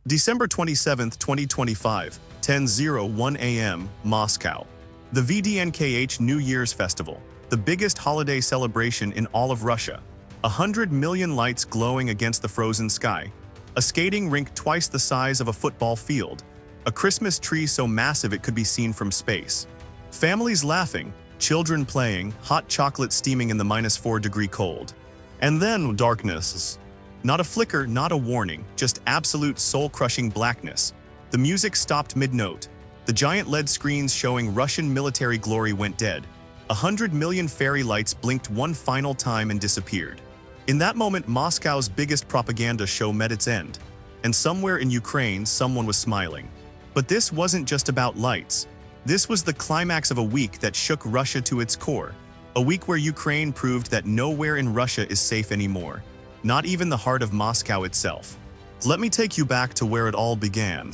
December 27, 2025, 10:01 a.m., Moscow. The VDNKH New Year's Festival, the biggest holiday celebration in all of Russia. 100 million lights glowing against the frozen sky. A skating rink twice the size of a football field. A Christmas tree so massive it could be seen from space. Families laughing, children playing, hot chocolate steaming in the -4-degree cold. And then darkness. Not a flicker, not a warning, just absolute soul-crushing blackness. The music stopped mid-note. The giant LED screens showing Russian military glory went dead. 100 million fairy lights blinked one final time and disappeared. In that moment, Moscow's biggest propaganda show met its end. And somewhere in Ukraine, someone was smiling. But this wasn't just about lights. This was the climax of a week that shook Russia to its core. A week where Ukraine proved that nowhere in Russia is safe anymore. Not even the heart of Moscow itself. Let me take you back to where it all began.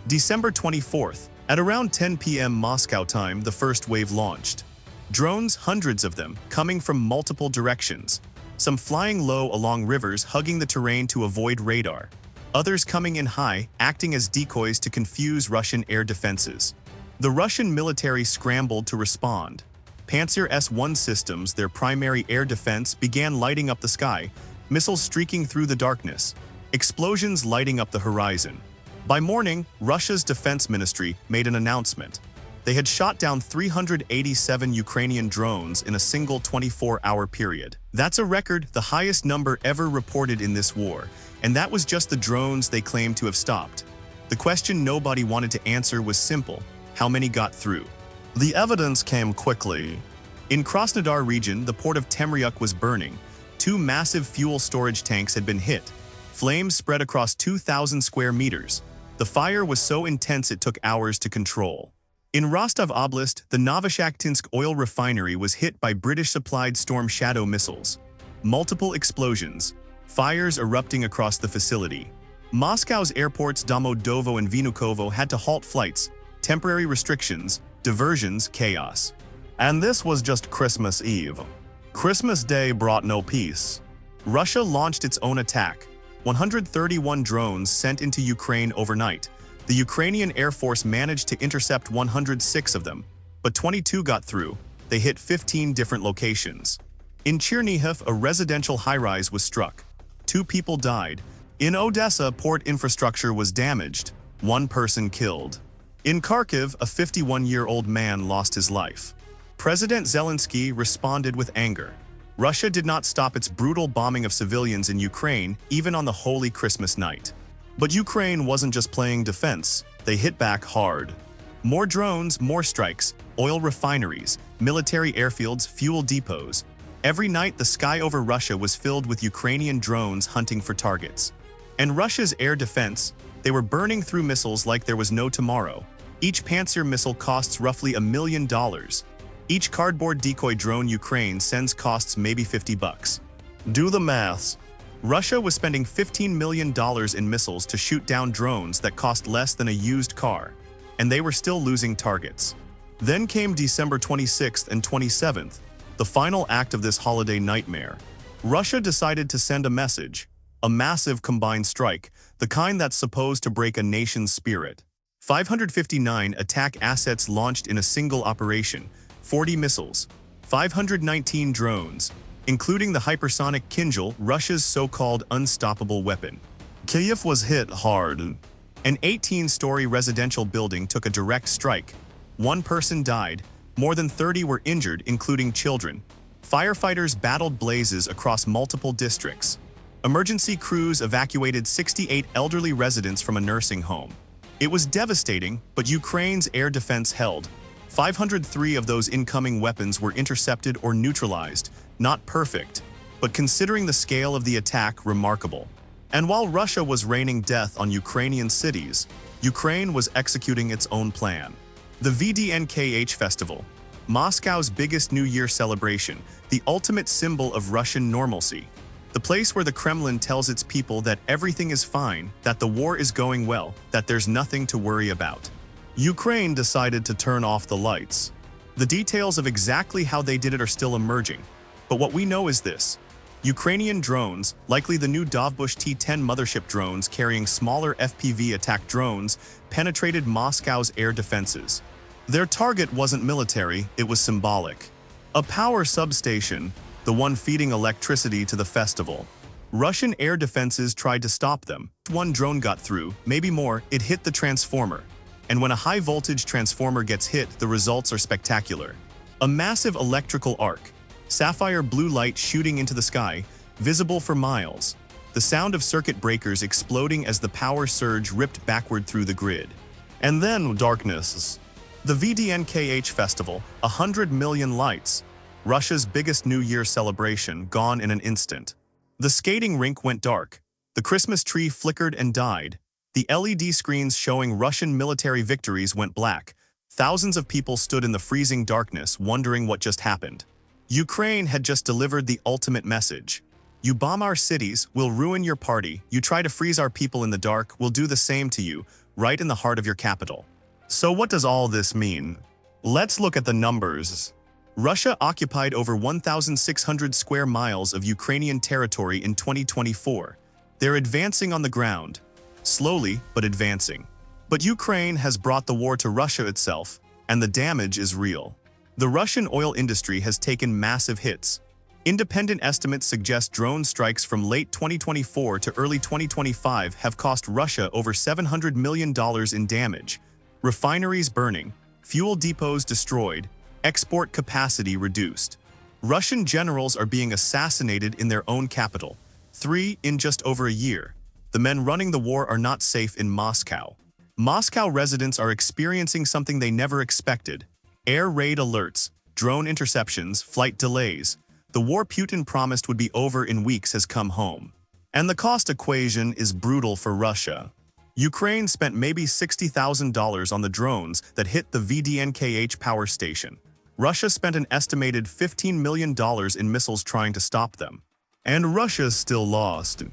December 24th, at around 10 p.m. Moscow time, the first wave launched. Drones, hundreds of them, coming from multiple directions. Some flying low along rivers, hugging the terrain to avoid radar. Others coming in high, acting as decoys to confuse Russian air defenses. The Russian military scrambled to respond. Pantsir S-1 systems, their primary air defense, began lighting up the sky, missiles streaking through the darkness, explosions lighting up the horizon. By morning, Russia's defense ministry made an announcement. They had shot down 387 Ukrainian drones in a single 24-hour period. That's a record, the highest number ever reported in this war, and that was just the drones they claimed to have stopped. The question nobody wanted to answer was simple: how many got through? The evidence came quickly. In Krasnodar region, the port of Temryuk was burning. 2 massive fuel storage tanks had been hit. Flames spread across 2,000 square meters. The fire was so intense it took hours to control. In Rostov Oblast, the Novoshakhtinsk oil refinery was hit by British-supplied Storm Shadow missiles. Multiple explosions. Fires erupting across the facility. Moscow's airports Domodedovo and Vnukovo had to halt flights. Temporary restrictions, diversions, chaos. And this was just Christmas Eve. Christmas Day brought no peace. Russia launched its own attack. 131 drones sent into Ukraine overnight. The Ukrainian Air Force managed to intercept 106 of them, but 22 got through. They hit 15 different locations. In Chernihiv, a residential high-rise was struck. 2 people died. In Odessa, port infrastructure was damaged. 1 person killed. In Kharkiv, a 51-year-old man lost his life. President Zelensky responded with anger. Russia did not stop its brutal bombing of civilians in Ukraine, even on the holy Christmas night. But Ukraine wasn't just playing defense, they hit back hard. More drones, more strikes, oil refineries, military airfields, fuel depots. Every night the sky over Russia was filled with Ukrainian drones hunting for targets. And Russia's air defense, they were burning through missiles like there was no tomorrow. Each Pantsir missile costs roughly $1 million. Each cardboard decoy drone Ukraine sends costs maybe $50. Do the maths. Russia was spending $15 million in missiles to shoot down drones that cost less than a used car, and they were still losing targets. Then came December 26th and 27th, the final act of this holiday nightmare. Russia decided to send a message, a massive combined strike, the kind that's supposed to break a nation's spirit. 559 attack assets launched in a single operation, 40 missiles, 519 drones, including the hypersonic Kinzhal, Russia's so-called unstoppable weapon. Kyiv was hit hard. An 18-story residential building took a direct strike. 1 person died, more than 30 were injured, including children. Firefighters battled blazes across multiple districts. Emergency crews evacuated 68 elderly residents from a nursing home. It was devastating, but Ukraine's air defense held. 503 of those incoming weapons were intercepted or neutralized. Not perfect, but considering the scale of the attack, remarkable. And while Russia was raining death on Ukrainian cities, Ukraine was executing its own plan. The VDNKH Festival, Moscow's biggest New Year celebration, the ultimate symbol of Russian normalcy. The place where the Kremlin tells its people that everything is fine, that the war is going well, that there's nothing to worry about. Ukraine decided to turn off the lights. The details of exactly how they did it are still emerging. But what we know is this: Ukrainian drones, likely the new Dovbush T-10 mothership drones carrying smaller FPV attack drones, penetrated Moscow's air defenses. Their target wasn't military, it was symbolic. A power substation, the one feeding electricity to the festival. Russian air defenses tried to stop them. One drone got through, maybe more, it hit the transformer. And when a high-voltage transformer gets hit, the results are spectacular. A massive electrical arc, sapphire blue light shooting into the sky, visible for miles. The sound of circuit breakers exploding as the power surge ripped backward through the grid. And then darkness. The VDNKH festival, 100 million lights. Russia's biggest New Year celebration, gone in an instant. The skating rink went dark. The Christmas tree flickered and died. The LED screens showing Russian military victories went black. Thousands of people stood in the freezing darkness, wondering what just happened. Ukraine had just delivered the ultimate message. You bomb our cities, we'll ruin your party. You try to freeze our people in the dark, we'll do the same to you, right in the heart of your capital. So what does all this mean? Let's look at the numbers. Russia occupied over 1,600 square miles of Ukrainian territory in 2024. They're advancing on the ground. Slowly, but advancing. But Ukraine has brought the war to Russia itself, and the damage is real. The Russian oil industry has taken massive hits. Independent estimates suggest drone strikes from late 2024 to early 2025 have cost Russia over $700 million in damage. Refineries burning, fuel depots destroyed, export capacity reduced. Russian generals are being assassinated in their own capital. 3 in just over a year. The men running the war are not safe in Moscow. Moscow residents are experiencing something they never expected. Air raid alerts, drone interceptions, flight delays. The war Putin promised would be over in weeks has come home. And the cost equation is brutal for Russia. Ukraine spent maybe $60,000 on the drones that hit the VDNKH power station. Russia spent an estimated $15 million in missiles trying to stop them. And Russia still lost.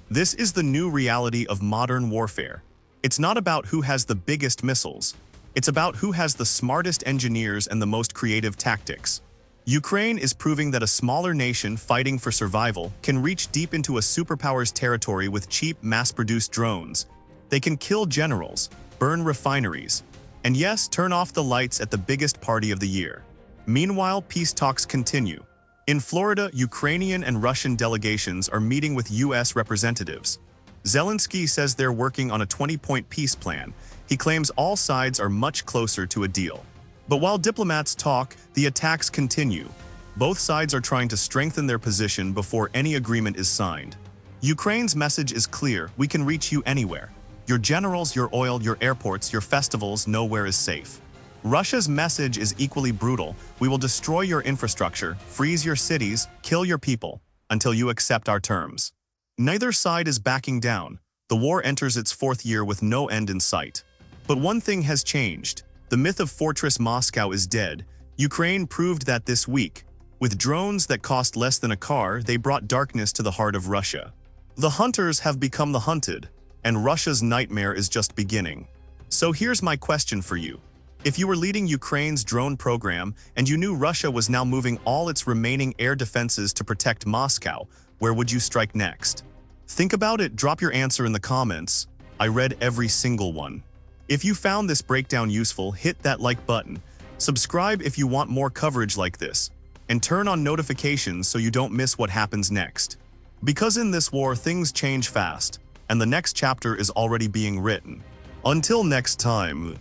This is the new reality of modern warfare. It's not about who has the biggest missiles. It's about who has the smartest engineers and the most creative tactics. Ukraine is proving that a smaller nation fighting for survival can reach deep into a superpower's territory with cheap, mass-produced drones. They can kill generals, burn refineries, and yes, turn off the lights at the biggest party of the year. Meanwhile, peace talks continue. In Florida, Ukrainian and Russian delegations are meeting with U.S. representatives. Zelensky says they're working on a 20-point peace plan. He claims all sides are much closer to a deal. But while diplomats talk, the attacks continue. Both sides are trying to strengthen their position before any agreement is signed. Ukraine's message is clear: we can reach you anywhere. Your generals, your oil, your airports, your festivals, nowhere is safe. Russia's message is equally brutal: we will destroy your infrastructure, freeze your cities, kill your people, until you accept our terms. Neither side is backing down. The war enters its 4th year with no end in sight. But one thing has changed. The myth of Fortress Moscow is dead. Ukraine proved that this week. With drones that cost less than a car, they brought darkness to the heart of Russia. The hunters have become the hunted, and Russia's nightmare is just beginning. So here's my question for you. If you were leading Ukraine's drone program and you knew Russia was now moving all its remaining air defenses to protect Moscow, where would you strike next? Think about it, drop your answer in the comments. I read every single one. If you found this breakdown useful, hit that like button. Subscribe if you want more coverage like this. And turn on notifications so you don't miss what happens next. Because in this war, things change fast, and the next chapter is already being written. Until next time.